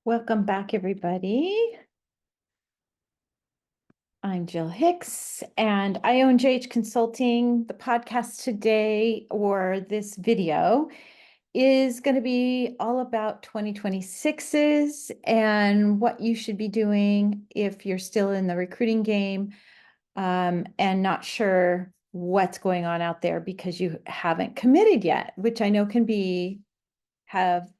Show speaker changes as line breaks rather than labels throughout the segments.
Welcome back, everybody. I'm Jill Hicks, and I own JH Consulting. The podcast today, or this video, is going to be all about 2026s and what you should be doing if you're still in the recruiting game and not sure what's going on out there because you haven't committed yet, which I know can have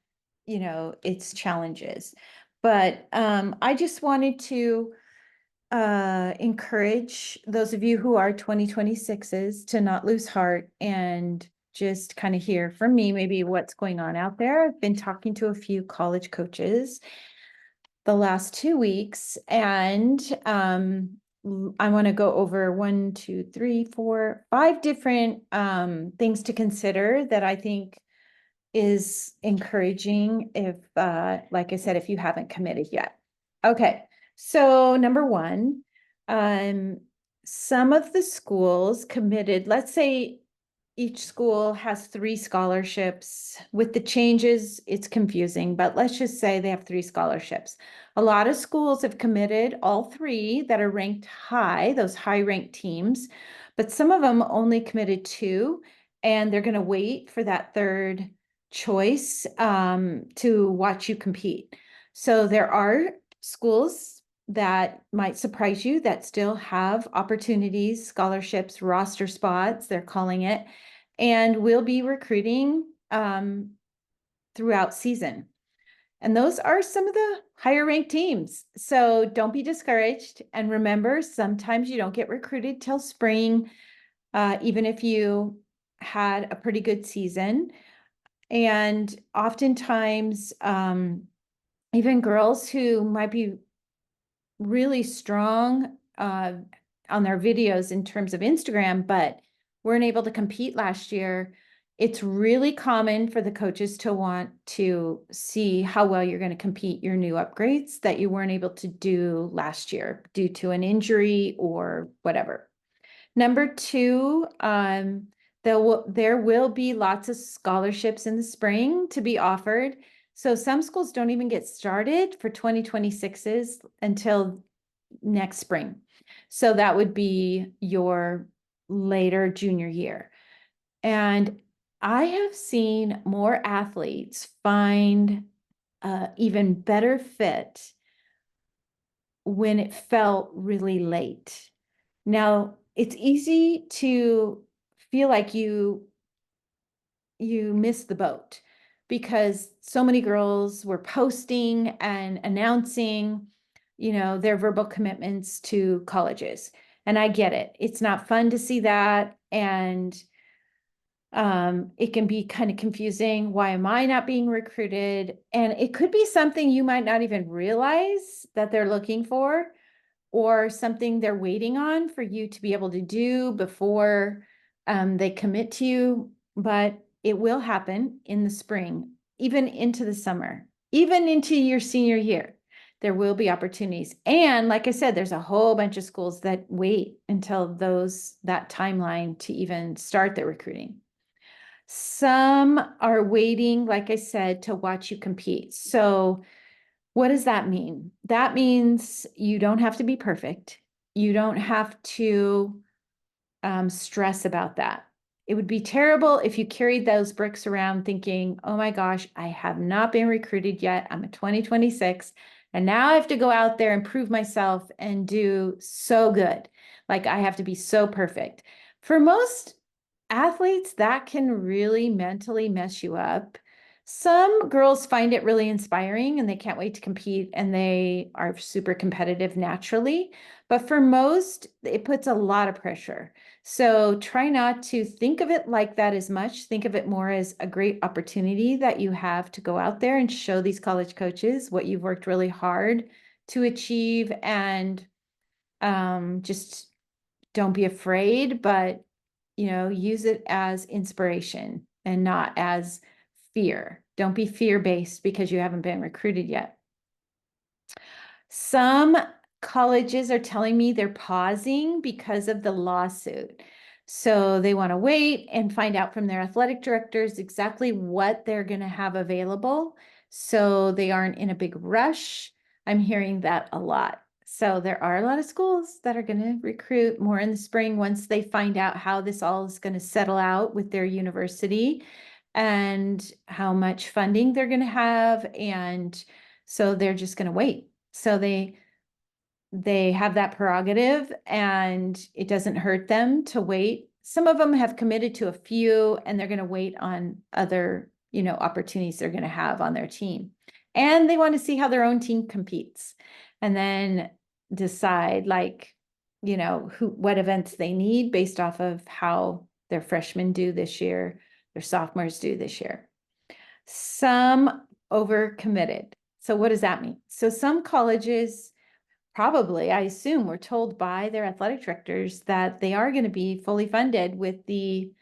its challenges. But I just wanted to encourage those of you who are 2026s to not lose heart and just kind of hear from me maybe what's going on out there. I've been talking to a few college coaches the last 2 weeks, and I want to go over 1, 2, 3, 4, 5 different things to consider that I think is encouraging if, like I said, if you haven't committed yet. Okay, so number one, some of the schools committed, let's say each school has 3 scholarships. With the changes, it's confusing, but let's just say they have 3 scholarships. A lot of schools have committed all 3 that are ranked high, those high ranked teams, but some of them only committed 2, and they're going to wait for that third choice to watch you compete. So there are schools that might surprise you that still have opportunities, scholarships, roster spots, they're calling it, and we'll be recruiting throughout season. And those are some of the higher ranked teams. So don't be discouraged. And remember, sometimes you don't get recruited till spring, even if you had a pretty good season. And oftentimes, even girls who might be really strong on their videos in terms of Instagram, but weren't able to compete last year, it's really common for the coaches to want to see how well you're going to compete your new upgrades that you weren't able to do last year due to an injury or whatever. Number 2, there will be lots of scholarships in the spring to be offered. So some schools don't even get started for 2026s until next spring. So that would be your later junior year. And I have seen more athletes find even better fit when it felt really late. Now, it's easy to feel like you missed the boat because so many girls were posting and announcing, their verbal commitments to colleges. And I get it. It's not fun to see that. And it can be kind of confusing. Why am I not being recruited? And it could be something you might not even realize that they're looking for, or something they're waiting on for you to be able to do before they commit to you. But it will happen in the spring, even into the summer, even into your senior year. There will be opportunities. And like I said, there's a whole bunch of schools that wait until that timeline to even start their recruiting. Some are waiting, like I said, to watch you compete. So what does that mean? That means you don't have to be perfect. You don't have to stress about that. It would be terrible if you carried those bricks around thinking, oh my gosh, I have not been recruited yet. I'm a 2026. And now I have to go out there and prove myself and do so good. Like I have to be so perfect. For most athletes, that can really mentally mess you up. Some girls find it really inspiring and they can't wait to compete and they are super competitive naturally. But for most, it puts a lot of pressure. So try not to think of it like that as much. Think of it more as a great opportunity that you have to go out there and show these college coaches what you've worked really hard to achieve, and just don't be afraid, but use it as inspiration and not as fear. Don't be fear-based because you haven't been recruited yet. Some colleges are telling me they're pausing because of the lawsuit. So they want to wait and find out from their athletic directors exactly what they're going to have available. so they aren't in a big rush. I'm hearing that a lot. So there are a lot of schools that are going to recruit more in the spring once they find out how this all is going to settle out with their university and how much funding they're going to have. And so they're just going to wait. So they have that prerogative and it doesn't hurt them to wait. Some of them have committed to a few and they're going to wait on other, opportunities they're going to have on their team. And they want to see how their own team competes and then decide what events they need based off of how their freshmen do this year, their sophomores do this year. Some overcommitted. So what does that mean? So some colleges probably, I assume, were told by their athletic directors that they are going to be fully funded with the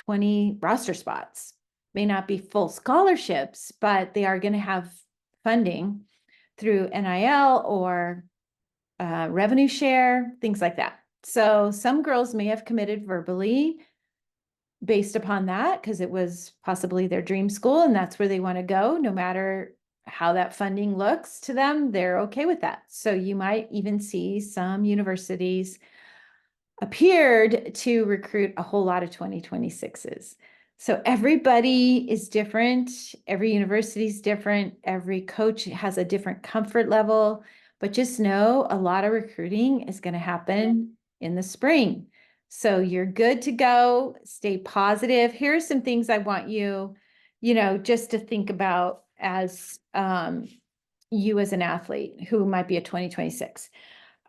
20 roster spots. May not be full scholarships, but they are going to have funding through NIL or revenue share, things like that. So some girls may have committed verbally based upon that because it was possibly their dream school and that's where they want to go, no matter how that funding looks to them, they're okay with that. So you might even see some universities appeared to recruit a whole lot of 2026s. So everybody is different. Every university is different. Every coach has a different comfort level, but just know a lot of recruiting is going to happen in the spring. So you're good to go. Stay positive. Here are some things I want you, just to think about as you as an athlete who might be a 2026.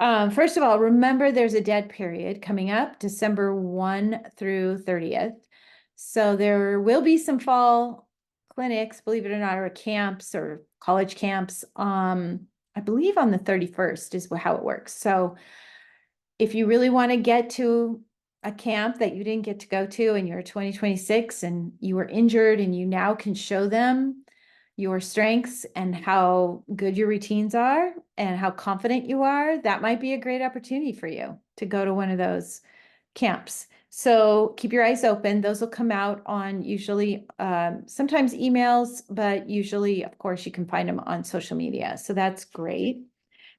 First of all, remember there's a dead period coming up December 1 through 30th. So there will be some fall clinics, believe it or not, or camps or college camps. I believe on the 31st is how it works. So if you really want to get to a camp that you didn't get to go to and you're 2026 and you were injured and you now can show them your strengths and how good your routines are and how confident you are, that might be a great opportunity for you to go to one of those camps. So keep your eyes open. Those will come out on usually sometimes emails, but usually, of course, you can find them on social media. So that's great.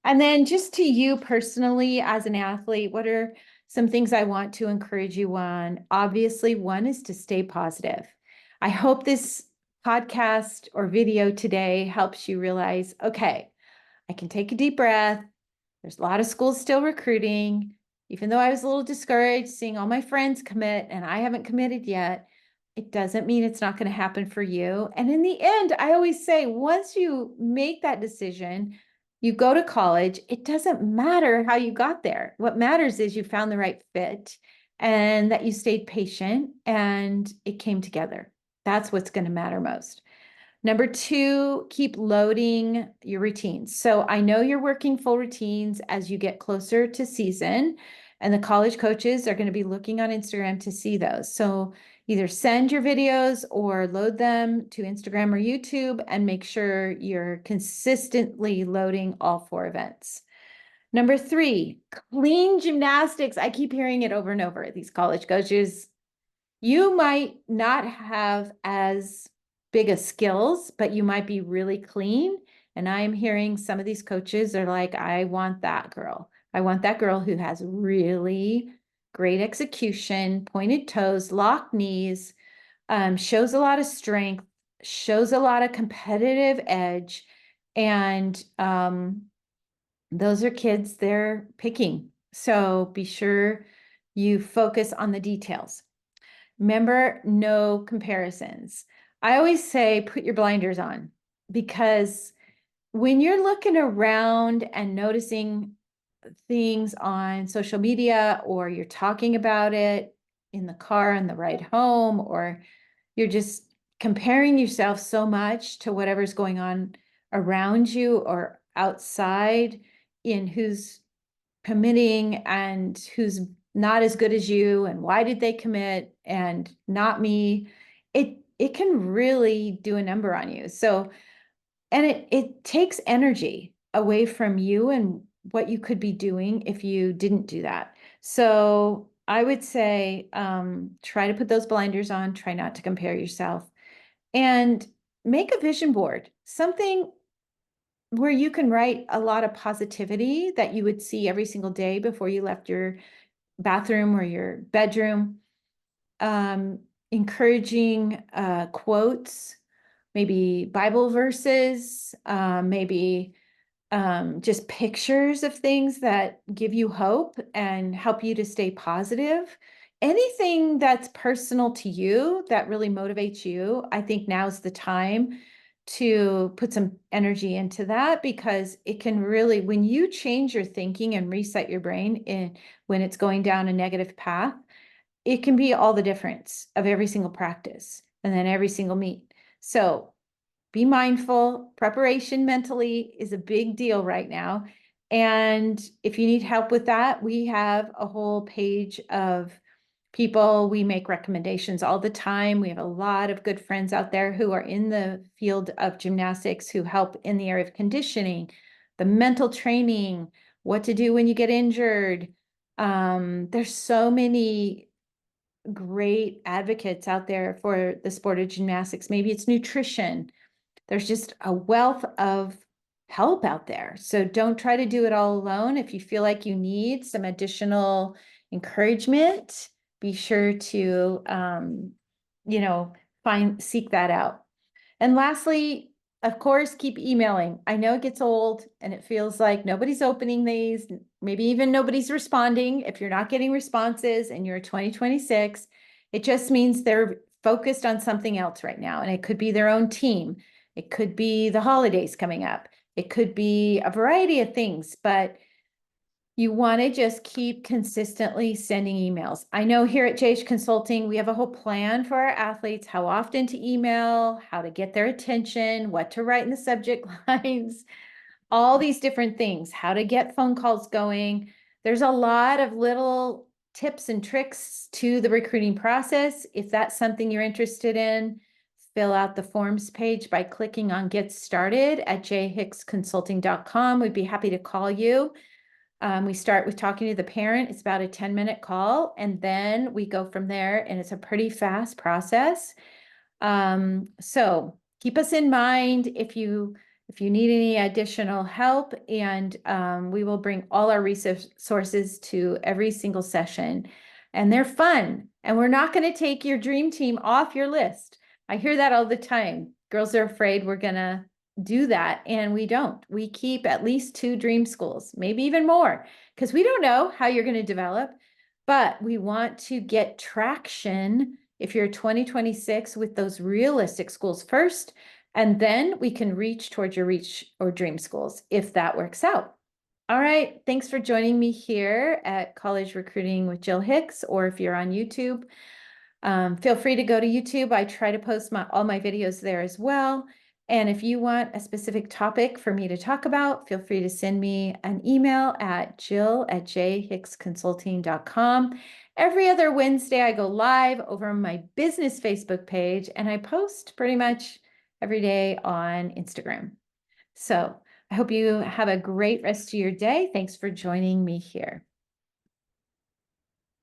And then just to you personally as an athlete, what are some things I want to encourage you on? Obviously, one is to stay positive. I hope this podcast or video today helps you realize, okay, I can take a deep breath. There's a lot of schools still recruiting. Even though I was a little discouraged seeing all my friends commit and I haven't committed yet, it doesn't mean it's not going to happen for you. And in the end, I always say, once you make that decision, you go to college, it doesn't matter how you got there. What matters is you found the right fit and that you stayed patient and it came together. That's what's going to matter most. Number two, keep loading your routines. So I know you're working full routines as you get closer to season, and the college coaches are going to be looking on Instagram to see those. So either send your videos or load them to Instagram or YouTube and make sure you're consistently loading all 4 events. Number three, clean gymnastics. I keep hearing it over and over. These college coaches, you might not have as big of skills, but you might be really clean. And I am hearing some of these coaches are like, I want that girl. I want that girl who has really great execution, pointed toes, locked knees, shows a lot of strength, shows a lot of competitive edge. And those are kids they're picking. So be sure you focus on the details. Remember, no comparisons. I always say put your blinders on because when you're looking around and noticing things on social media or you're talking about it in the car on the ride home, or you're just comparing yourself so much to whatever's going on around you or outside in who's committing and who's not as good as you and why did they commit and not me, it can really do a number on you. So, and it takes energy away from you and what you could be doing if you didn't do that. So I would say try to put those blinders on, try not to compare yourself. and make a vision board, something where you can write a lot of positivity that you would see every single day before you left your bathroom or your bedroom. Encouraging quotes, maybe Bible verses, maybe just pictures of things that give you hope and help you to stay positive. Anything that's personal to you that really motivates you, I think now's the time to put some energy into that, because it can really, when you change your thinking and reset your brain when it's going down a negative path, it can be all the difference of every single practice and then every single meet. So be mindful. Preparation mentally is a big deal right now. And if you need help with that, we have a whole page of people. We make recommendations all the time. We have a lot of good friends out there who are in the field of gymnastics who help in the area of conditioning, the mental training, what to do when you get injured. There's so many great advocates out there for the sport of gymnastics. Maybe it's nutrition. There's just a wealth of help out there. So don't try to do it all alone. If you feel like you need some additional encouragement, be sure to, seek that out. And lastly, of course, keep emailing. I know it gets old and it feels like nobody's opening these, maybe even nobody's responding. If you're not getting responses and you're 2026, it just means they're focused on something else right now. And it could be their own team. It could be the holidays coming up. It could be a variety of things, but you want to just keep consistently sending emails. I know here at JH Consulting, we have a whole plan for our athletes, how often to email, how to get their attention, what to write in the subject lines, all these different things, how to get phone calls going. There's a lot of little tips and tricks to the recruiting process. If that's something you're interested in, fill out the forms page by clicking on Get Started at jhicksconsulting.com. We'd be happy to call you. We start with talking to the parent. It's about a 10-minute call, and then we go from there, and it's a pretty fast process. So keep us in mind if you need any additional help, and we will bring all our resources to every single session. And they're fun, and we're not going to take your dream team off your list. I hear that all the time. Girls are afraid we're going to do that, and we don't. We keep at least 2 dream schools, maybe even more, because we don't know how you're going to develop, but we want to get traction if you're 2026 with those realistic schools first, and then we can reach towards your reach or dream schools if that works out. All right, thanks for joining me here at College Recruiting with Jill Hicks, or if you're on YouTube, feel free to go to YouTube. I try to post all my videos there as well. And if you want a specific topic for me to talk about, feel free to send me an email at jill@jhicksconsulting.com. Every other Wednesday, I go live over my business Facebook page, and I post pretty much every day on Instagram. So I hope you have a great rest of your day. Thanks for joining me here.